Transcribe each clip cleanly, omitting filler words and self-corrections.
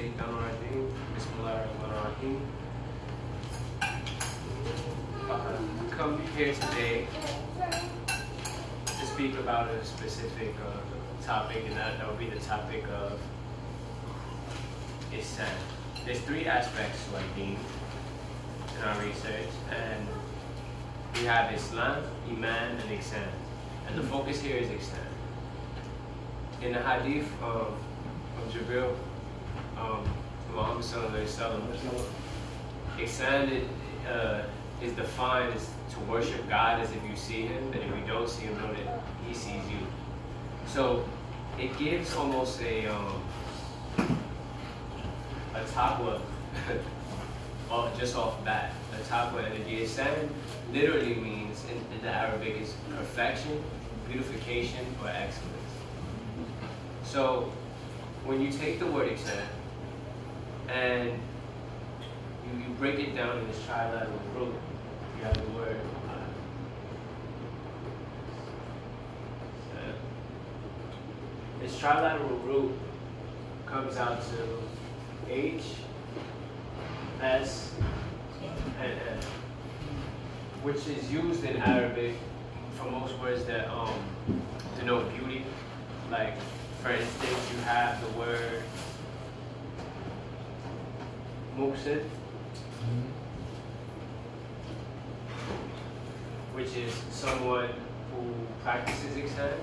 Shaitanirrajim. Bismillahirrahmanirrahim. Come here today to speak about a specific topic, and that will be the topic of Ihsan. There's three aspects to our deen in our research, and we have Islam, Iman, and Ihsan. And the focus here is Ihsan. In the hadith of Jibril, Muhammad-Ihsan, Ihsan is defined as to worship God as if you see Him, and if you don't see Him, know that He sees you. So it gives almost a taqwa just off bat. A taqwa energy. Ihsan literally means in the Arabic is perfection, beautification, or excellence. So when you take the word Ihsan and you break it down in this trilateral group, you have the word this trilateral root comes out to H, S, and N, which is used in Arabic for most words that denote beauty. Like, for instance, you have the word Muqsid, which is someone who practices Ihsan.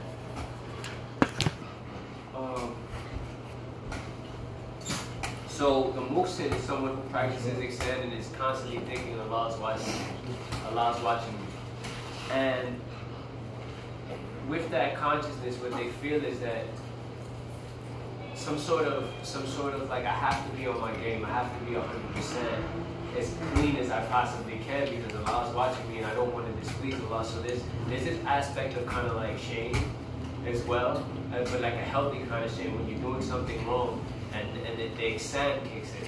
So the Muqsid is someone who practices Ihsan and is constantly thinking Allah's watching me. Allah's watching me. And with that consciousness, what they feel is that some sort of like, I have to be on my game. I have to be 100% as clean as I possibly can because Allah's watching me and I don't want to displease Allah. So there's this aspect of kind of like shame as well, but like a healthy kind of shame when you're doing something wrong and the Ihsan kicks in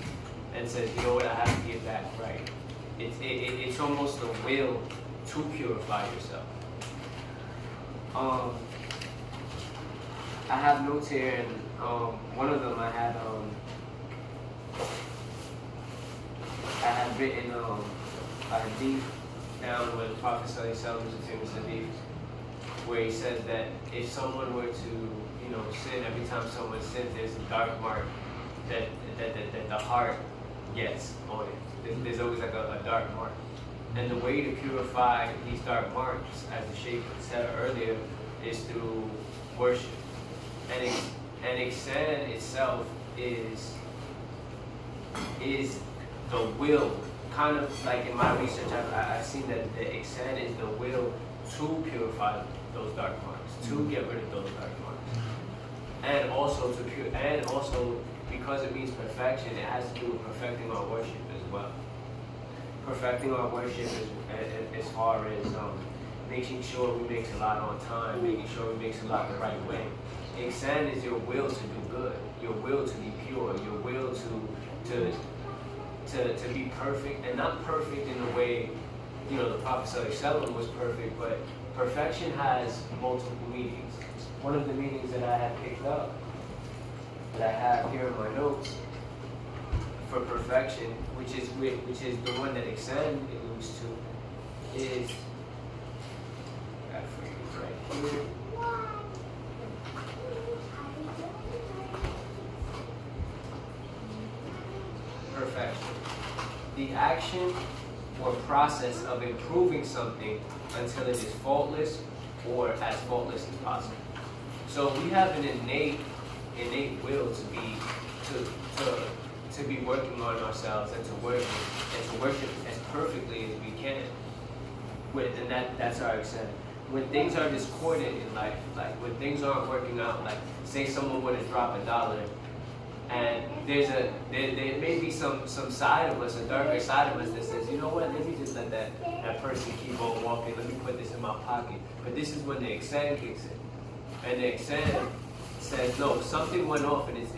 and says, you know what, I have to get back right. It's almost a will to purify yourself. I have notes here, and one of them I had written a hadith down where the Prophet ﷺ was a famous hadith, where he says that if someone were to, sin, every time someone sins, there's a dark mark that the heart gets on it. There's always like a dark mark. And the way to purify these dark marks, as the Shaykh said earlier, is through worship. And Ihsan itself is the will. Kind of like in my research, I've seen that the Ihsan is the will to purify those dark marks, to get rid of those dark marks, and also because it means perfection, it has to do with perfecting our worship as well. Perfecting our worship as far as making sure we make salat on time, making sure we make salat the right way. Ihsan is your will to do good, your will to be pure, your will to be perfect, and not perfect in the way, the Prophet ﷺ was perfect, but perfection has multiple meanings. One of the meanings that I had picked up, that I have here in my notes, for perfection, which is the one that Ihsan alludes to, is right here. Perfection. The action or process of improving something until it is faultless or as faultless as possible. So we have an innate will to be working on ourselves and to worship as perfectly as we can. And that's our Ihsan. When things are discordant in life, like when things aren't working out, like say someone were to drop $1, and there may be some side of us, a darker side of us that says, you know what, let me just let that person keep on walking, let me put this in my pocket. But this is when the Ihsan kicks in. And the Ihsan says, no, something went off and it's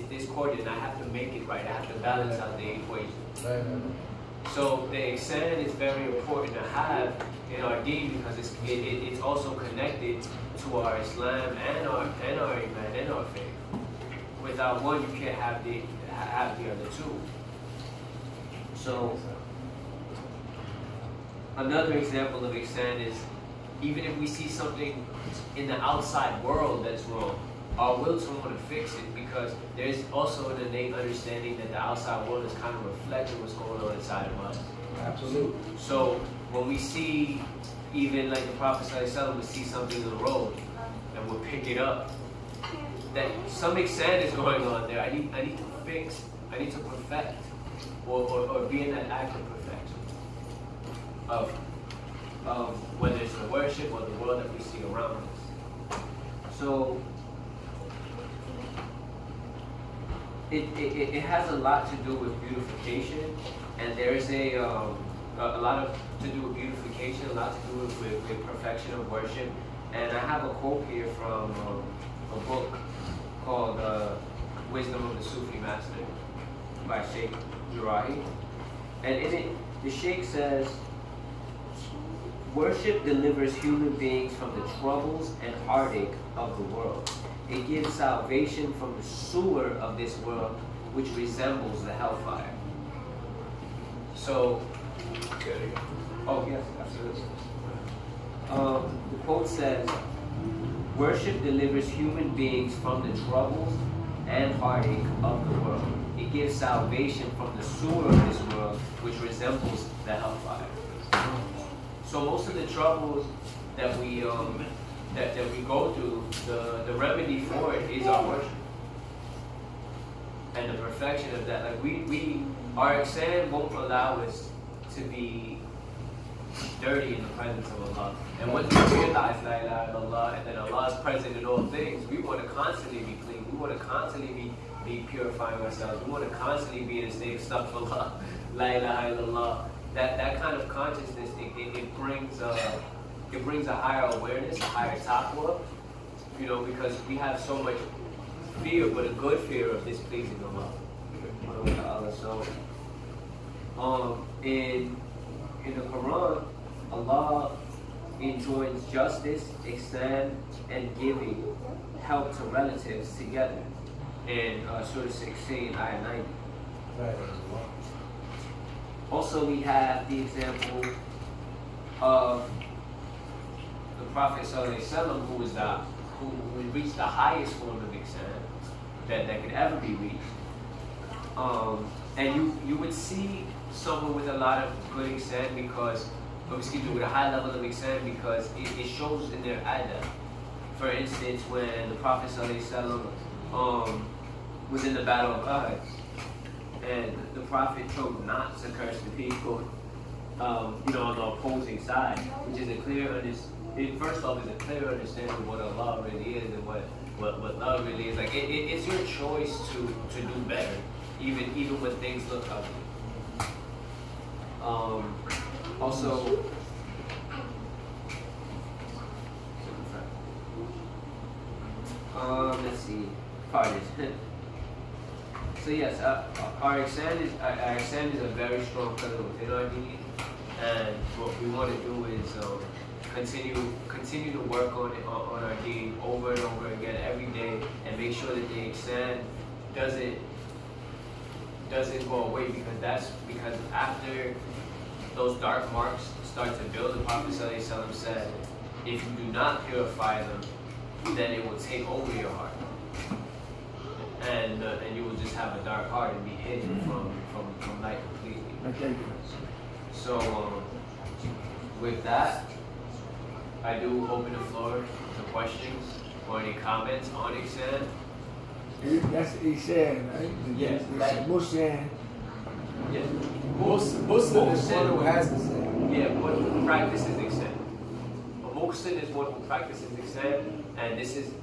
discordant, and I have to make it right, I have to balance out the equation. Right. So the Ihsan is very important to have in our deen because it's also connected to our Islam and our Iman and our faith. without one, you can't have the other two. So another example of ihsan is, even if we see something in the outside world that's wrong, our will to want to fix it, because there's also an innate understanding that the outside world is kind of reflecting what's going on inside of us. Absolutely. So when we see, even like the Prophet ﷺ would see something in the road and would pick it up, that some ihsan is going on there. I need to fix, I need to perfect, or be in that act of perfection of whether it's the worship or the world that we see around us. So it has a lot to do with beautification, and there's a lot to do with beautification, a lot to do with perfection of worship. And I have a quote here from a book called Wisdom of the Sufi Master by Sheikh Jurahi. And in it, the Sheikh says, worship delivers human beings from the troubles and heartache of the world. It gives salvation from the sewer of this world, which resembles the hellfire. So, oh yes, absolutely. The quote says, worship delivers human beings from the troubles and heartache of the world. It gives salvation from the sewer of this world, which resembles the hellfire. So most of the troubles that we that we go through, the remedy for it is our worship and the perfection of that. Like our ihsan won't allow us to be dirty in the presence of Allah. And once we realize La ilaha illallah, and that Allah is present in all things, we want to constantly be clean. We want to constantly be purifying ourselves. We want to constantly be in a state of astaghfirullah, La ilaha illallah. That kind of consciousness, it brings a higher awareness, a higher taqwa, because we have so much fear, but a good fear of displeasing Allah. So, in the Quran, Allah enjoins justice, ihsan, and giving help to relatives together in Surah 16, Ayah 90. Right. Also, we have the example of the Prophet ﷺ, who reached the highest form of ihsan that could ever be reached. And you would see someone with a lot of good ihsan with a high level of ihsan, because it shows in their adab. For instance, when the Prophet ﷺ was in the Battle of Uhud, and the Prophet chose not to curse the people, on the opposing side, which is a clear first off, is a clear understanding of what Allah really is and what love really is. Like it's your choice to do better, even when things look ugly. Also, let's see, pardon. So yes, our ihsan is a very strong pillar within our deen, and what we want to do is continue to work on our deen over and over again every day, and make sure that the ihsan doesn't go away, because after those dark marks start to build, the Prophet ﷺ said, if you do not purify them, then it will take over your heart. And you will just have a dark heart and be hidden from light completely. Okay. So with that, I do open the floor to questions or any comments on ihsan. That's ihsan, right? Yes. Muhsin. Yeah. Muslim is one who has ihsan. Yeah, one who practices ihsan. A muhsin is one who practices ihsan, and this is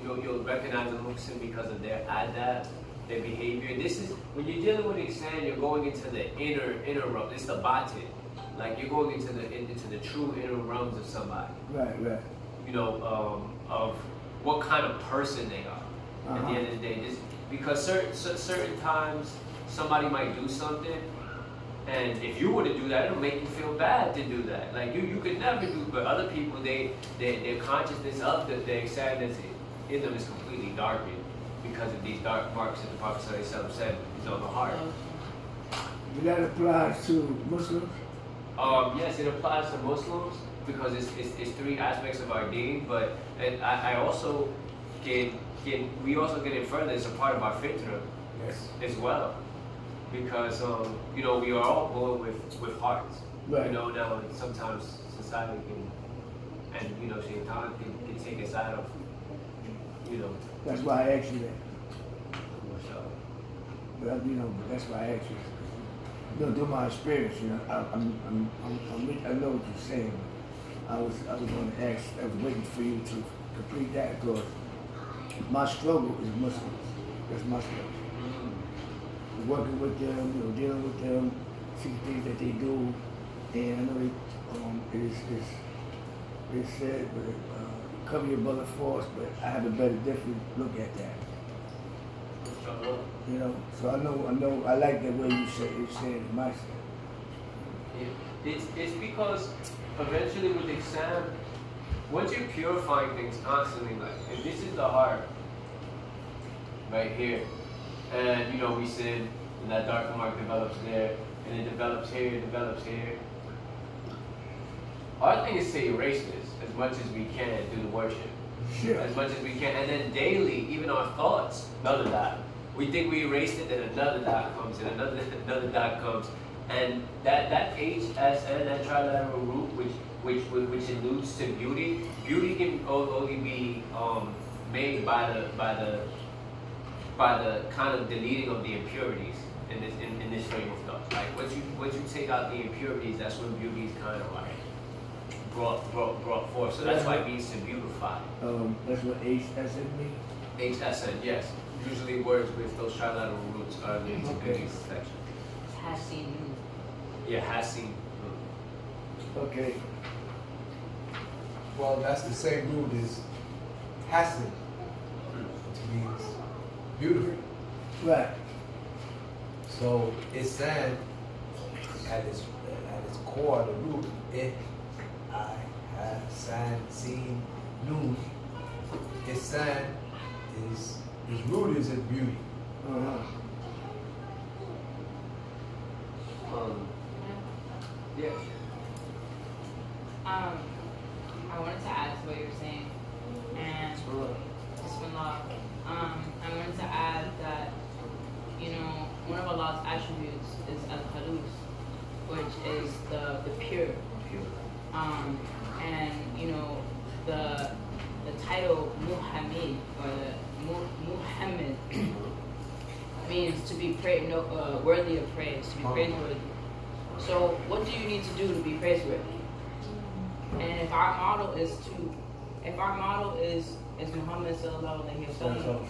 you'll recognize a muhsin because of their adab, their behavior. This is when you're dealing with ihsan, you're going into the inner realm. It's the batin, like you're going into the true inner realms of somebody. Right. Of what kind of person they are. At the end of the day, because certain times somebody might do something, and if you were to do that, it'll make you feel bad to do that. Like you could never do, but other people, their consciousness of the ihsan that's in them is completely darkened. because of these dark marks that the Prophet ﷺ said is on the heart. Do that applies to Muslims? Yes, it applies to Muslims because it's three aspects of our deen, but I also we also get it further. It's a part of our fitra as well, because you know, we are all born with hearts. Right. You know, now sometimes society can, and you know, Shaitan can take us out of, you know. That's why I asked you that. Well, you know, that's why I asked you. You know, through my experience, you know, I know what you're saying. I was going to ask. I was waiting for you to complete that because my struggle is Muslims. That's my struggle. Working with them, you know, dealing with them, see things that they do, and I know it said, cover your bullet for us, but I have a better, different look at that. You know, so I know, I like the way you said it myself. Yeah. It's because eventually with Ihsan, once you're purifying things constantly, like, and this is the heart, right here, and you know, we sin, and that dark mark develops there, and it develops here, it develops here. Our thing is to erase this as much as we can through the worship. Sure. As much as we can, and then daily, even our thoughts, another dot. We think we erased it, then another dot comes, and another dot comes, and that HSN, that trilateral root, which alludes to beauty. Beauty can only be made by the kind of deleting of the impurities in this frame of thought. Like once you take out the impurities, that's when beauty is kind of like brought forth. So that's why it means to beautify. That's what HSN means? HSN, yes. Usually words with those trilateral roots are linked to beauty perfection. Hassin. Yeah, Hassin. Okay. Well, that's the same root as Hassan, which means beautiful. Right. So it's saying at its core, the root, Sin, Nun. It's saying his root is in beauty. Yeah. I wanted to add to what you were saying, and Bismillah. I wanted to add that, you know, one of Allah's attributes is al-Khalus, which is the pure. And you know, the title Muhammad, or the Muhammad means to be worthy of praise, to be praiseworthy. So what do you need to do to be praiseworthy? And if our model is Muhammad sallallahu alaihi wasallam,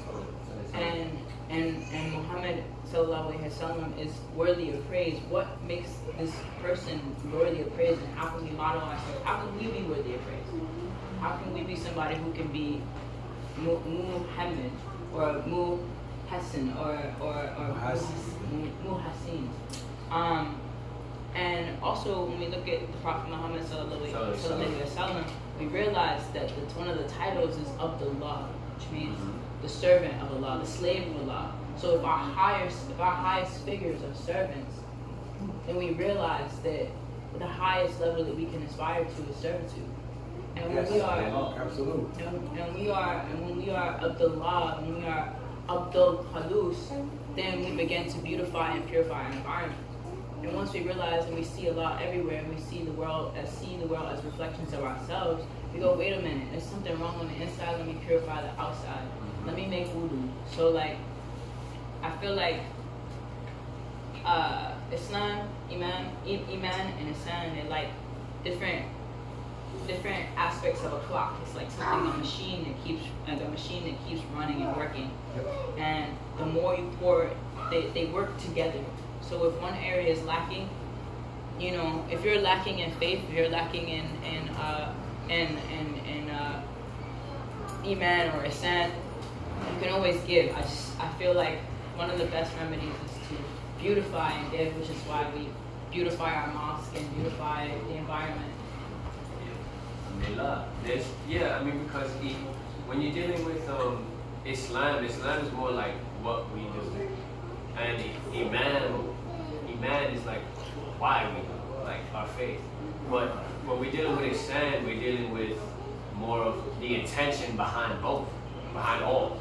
and Muhammad sallallahu alaihi wasallam is worthy of praise, what makes this person worthy of praise, and how can we model ourselves? How can we be worthy of praise? How can we be somebody who can be Muhammad or Muhassin or Muhassin? And also, when we look at the Prophet Muhammad sallallahu alaihi wasallam, we realize that one of the titles is Abdullah, which means the servant of Allah, the slave of Allah. So if our highest figures are servants, then we realize that the highest level that we can aspire to is servitude. And when we are absolutely. And when we are Abdullah, when we are Abdul Khalus, then we begin to beautify and purify our environment. And once we realize and we see Allah everywhere, and we see the world as reflections of ourselves, we go, wait a minute, there's something wrong on the inside, let me purify the outside. Let me make wudu. So like, I feel like Islam, Iman and Ihsan, they're like different aspects of a clock. It's like a machine that keeps running and working. And the more you pour it, they work together. So if one area is lacking, you know, if you're lacking in faith, if you're lacking in Iman or Ihsan, you can always give. I feel like one of the best remedies is to beautify and give, which is why we beautify our mosque and beautify the environment. Yeah, I mean, because when you're dealing with Islam is more like what we do, and Iman is like why we do, like our faith. But when we're dealing with Ihsan, we're dealing with more of the intention behind both, behind all.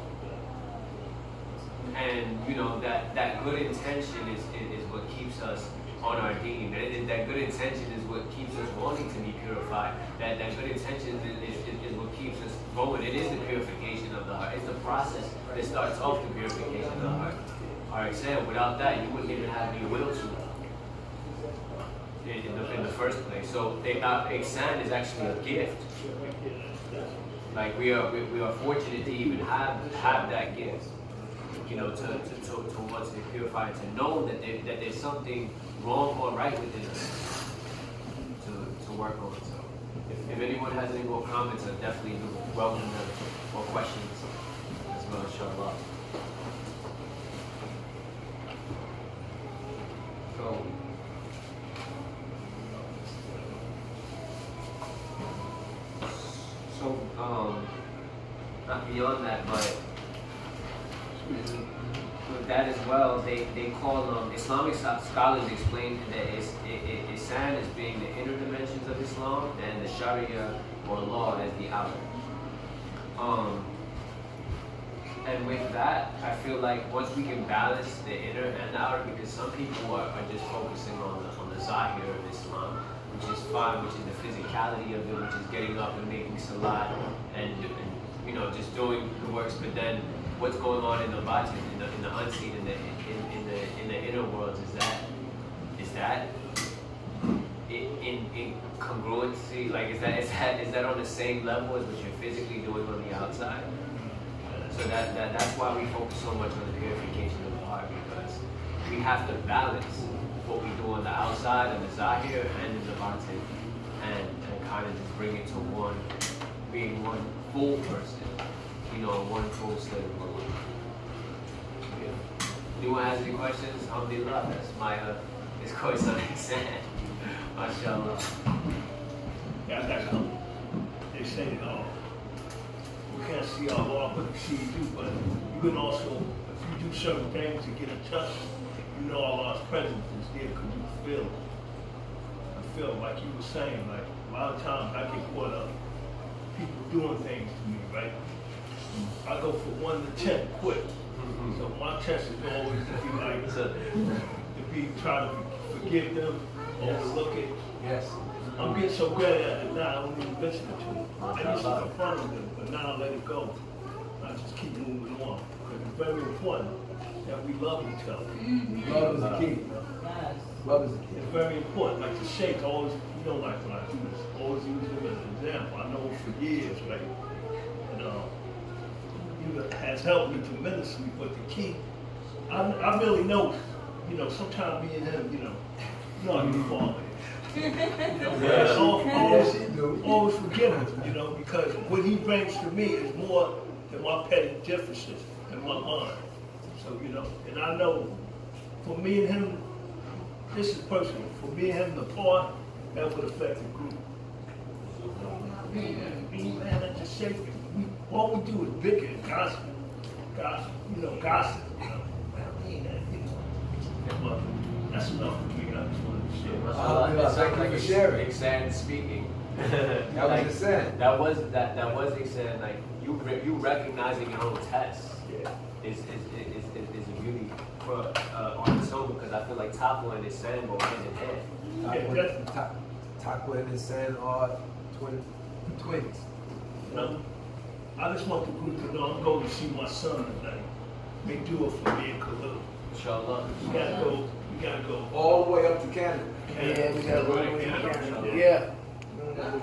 And you know that good intention is what keeps us on our deen. That good intention is what keeps us wanting to be purified. That good intention is what keeps us going. It is the purification of the heart. It's the process that starts off the purification of the heart. Our Ihsan, without that, you wouldn't even have the will to in the first place. So Ihsan is actually a gift. Like we are fortunate to even have that gift. You know, to want to be purified, to know that there's something wrong or right within us to work on. So, if anyone has any more comments, I definitely welcome them, or questions as well, inshallah. So, not beyond that, but with that as well, they call Islamic scholars explain that Ihsan as being the inner dimensions of Islam and the Sharia or law as the outer. And with that, I feel like once we can balance the inner and the outer, because some people are just focusing on the zahir of Islam, which is fine, which is the physicality of it, which is getting up and making salat and you know, just doing the works, but then what's going on in the batin, in the unseen, in the inner worlds, is that in congruency? Like is that on the same level as what you're physically doing on the outside? So that's why we focus so much on the purification of the heart, because we have to balance what we do on the outside, on the zahir, and in the batin, and kind of just bring it to being one full person. You know, one full state of mind. Yeah. Anyone has any questions? Alhamdulillah, that's my it's quite some exam. MashaAllah. Yeah, I got something. They say, we can't see Allah, but we see you, but you can also, if you do certain things to get in touch, you know Allah's presence is there because you feel like you were saying, like a lot of times I get caught up, people doing things to me, right? I go from 1 to 10 quick. So my test is always to be like, trying to forgive them, overlook it. Yes. I'm getting so good at it now, I don't even listen to it. I used to confront them, but now I let it go. I just keep moving on. Because it's very important that we love each other. Love is the key. Yes. Love is the key. It's very important. Like the Sheikh always, you know, like when I do this, always use him as an example. I know him for years, right? And he has helped me tremendously, but the key, I really know, you know, sometimes me and him, you know how you fall always forgive him, you know, because what he brings to me is more than my petty differences in my mind. So, you know, and I know for me and him, this is personal, for me and him to part, that would affect the group. Me, man, I just say, all we do is bicker and gossip, you know. But that's enough for me. I just wanted to share. It sounds like Ihsan speaking. That was Ihsan. That was Ihsan. Like you recognizing your own test is a beauty for on its own, because I feel like Taqwa and Ihsan go hand in hand. Taqwa and Ihsan are twins. You know, I just want the group to know I'm going to see my son tonight. They do it for me and Khalil. Inshallah. We gotta go. All the way up to Canada. Yeah, we gotta go to Canada. Yeah.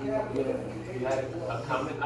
You had a comment?